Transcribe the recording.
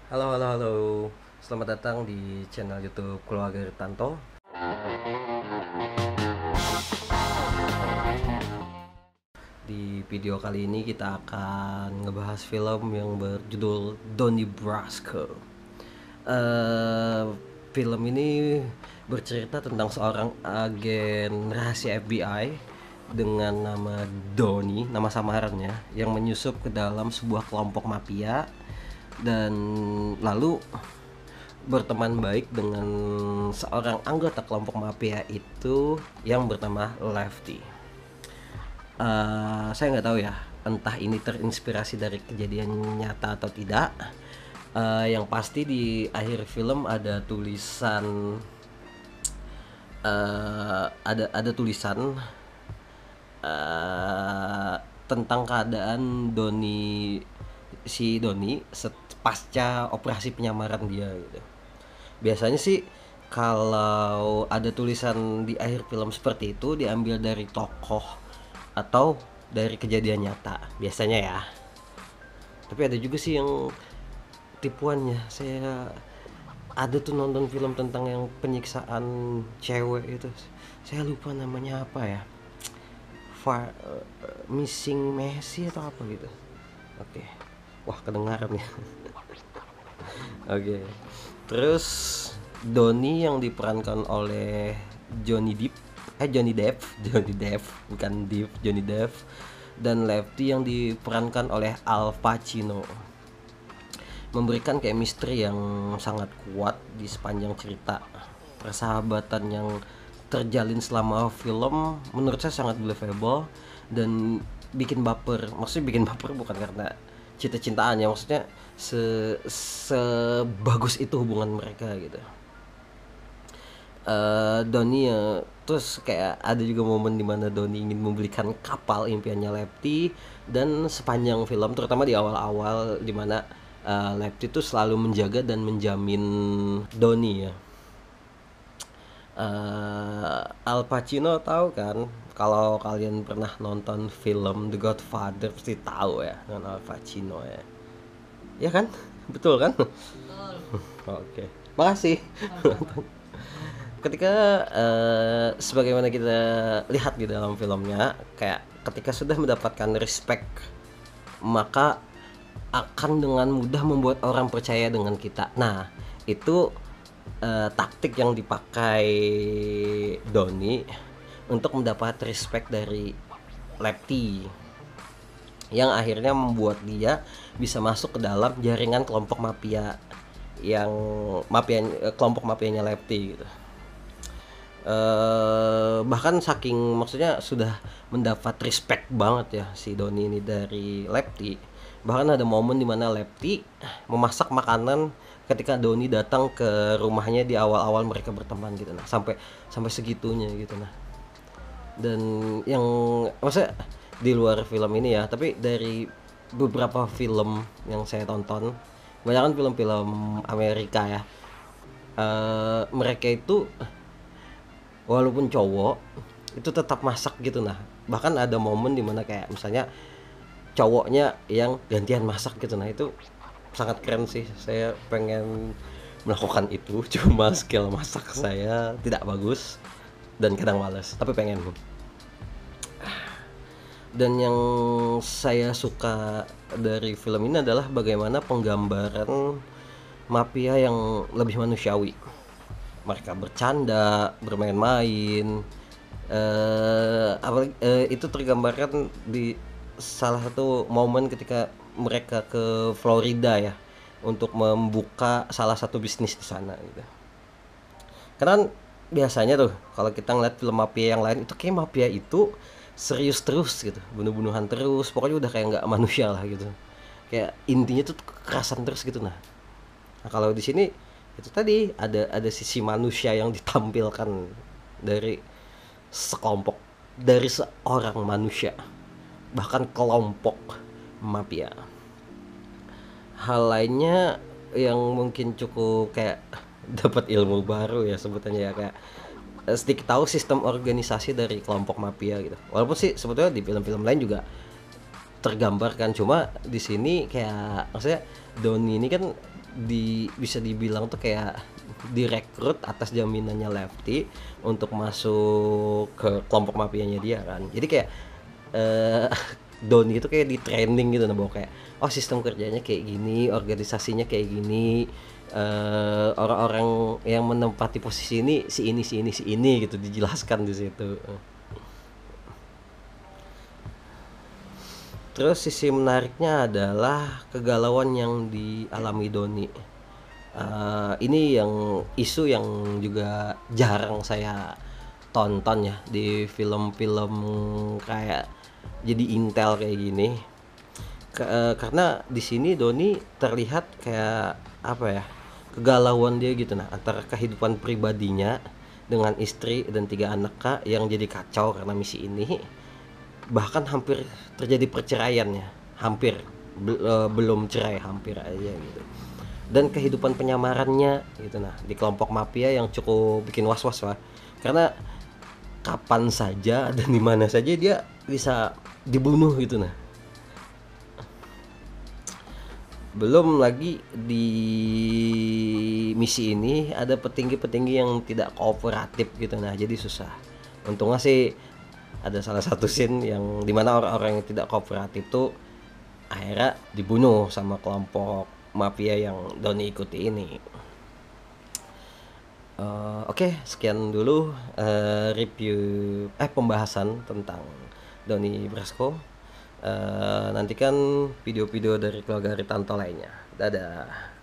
Halo, halo, halo. Selamat datang di channel YouTube Keluarga Ritanto. Di video kali ini kita akan ngebahas film yang berjudul Donnie Brasco. Eh, Film ini bercerita tentang seorang agen rahasia FBI dengan nama Donnie, nama samarannya, yang menyusup ke dalam sebuah kelompok mafia dan lalu berteman baik dengan seorang anggota kelompok mafia itu yang bernama Lefty. Saya nggak tahu ya, entah ini terinspirasi dari kejadian nyata atau tidak. Yang pasti di akhir film ada tulisan, ada tulisan tentang keadaan si Doni pasca operasi penyamaran dia gitu. Biasanya sih kalau ada tulisan di akhir film seperti itu diambil dari tokoh atau dari kejadian nyata biasanya ya. Tapi ada juga sih yang tipuannya. Saya ada tuh nonton film tentang yang penyiksaan cewek itu. Saya lupa namanya apa ya. Missing Messi atau apa gitu. Oke. Wah, kedengaran ya. Oke. Terus Doni yang diperankan oleh Johnny Depp, Johnny Depp, Johnny Depp, bukan Depp, Johnny Depp, dan Lefty yang diperankan oleh Al Pacino, memberikan chemistry yang sangat kuat di sepanjang cerita. Persahabatan yang terjalin selama film menurut saya sangat believable dan bikin baper. Maksudnya bikin baper bukan karena cinta-cintaan ya, maksudnya sebagus itu hubungan mereka gitu. Doni ya, terus kayak ada juga momen dimana Doni ingin membelikan kapal impiannya Lefty, dan sepanjang film terutama di awal-awal dimana Lefty tuh selalu menjaga dan menjamin Doni ya. Al Pacino tahu kan, kalau kalian pernah nonton film The Godfather pasti tahu ya dengan Al Pacino ya. Ya kan? Betul kan? Oke. Makasih. Ketika sebagaimana kita lihat di dalam filmnya, kayak ketika sudah mendapatkan respect, maka akan dengan mudah membuat orang percaya dengan kita. Nah, itu taktik yang dipakai Doni untuk mendapat respect dari Lefty, yang akhirnya membuat dia bisa masuk ke dalam jaringan kelompok mafia, yang kelompok mafianya Lefty gitu. Bahkan saking maksudnya sudah mendapat respect banget ya si Doni ini dari Lefty, bahkan ada momen dimana Lefty memasak makanan ketika Doni datang ke rumahnya di awal-awal mereka berteman gitu. Nah, sampai sampai segitunya gitu. Nah, dan yang maksudnya di luar film ini ya, tapi dari beberapa film yang saya tonton, kebanyakan film-film Amerika ya, mereka itu walaupun cowok itu tetap masak gitu. Nah, bahkan ada momen dimana kayak misalnya cowoknya yang gantian masak gitu. Nah, itu sangat keren sih, saya pengen melakukan itu cuma skill masak saya tidak bagus dan kadang malas, tapi pengen. Dan yang saya suka dari film ini adalah bagaimana penggambaran mafia yang lebih manusiawi. Mereka bercanda, bermain-main, itu tergambarkan di salah satu momen ketika mereka ke Florida ya untuk membuka salah satu bisnis di sana gitu. Karena biasanya tuh kalau kita ngeliat film mafia yang lain itu kayak mafia itu serius terus gitu, bunuh-bunuhan terus, pokoknya udah kayak nggak manusia lah gitu, kayak intinya tuh kekerasan terus gitu. Nah, kalau di sini itu tadi ada sisi manusia yang ditampilkan dari sekelompok, dari seorang manusia, bahkan kelompok mafia. Hal lainnya yang mungkin cukup kayak dapat ilmu baru ya sebutannya ya, kayak sedikit tahu sistem organisasi dari kelompok mafia gitu. Walaupun sih sebetulnya di film-film lain juga tergambarkan, cuma di sini kayak maksudnya Doni ini kan bisa dibilang tuh kayak direkrut atas jaminannya Lefty untuk masuk ke kelompok mafianya dia kan. Jadi kayak eh Doni itu kayak di training gitu nah, bahwa kayak oh sistem kerjanya kayak gini, organisasinya kayak gini, orang-orang yang menempati posisi ini si ini si ini si ini gitu dijelaskan di situ. Terus sisi menariknya adalah kegalauan yang dialami Doni. Ini yang isu yang juga jarang saya tonton ya di film-film kayak jadi intel kayak gini. Karena di sini Doni terlihat kayak apa ya, kegalauan dia gitu nah antara kehidupan pribadinya dengan istri dan 3 anak kak yang jadi kacau karena misi ini, bahkan hampir terjadi perceraian ya, hampir belum cerai hampir aja gitu, dan kehidupan penyamarannya gitu nah di kelompok mafia yang cukup bikin was-was lah, karena kapan saja dan di mana saja dia bisa dibunuh gitu nah. Belum lagi di misi ini ada petinggi-petinggi yang tidak kooperatif gitu nah, jadi susah. Untungnya sih ada salah satu scene yang dimana orang-orang yang tidak kooperatif tuh akhirnya dibunuh sama kelompok mafia yang Doni ikuti ini. Oke, sekian dulu review pembahasan tentang Doni Brasco. Nantikan video-video dari keluarga Ritanto lainnya. Dadah.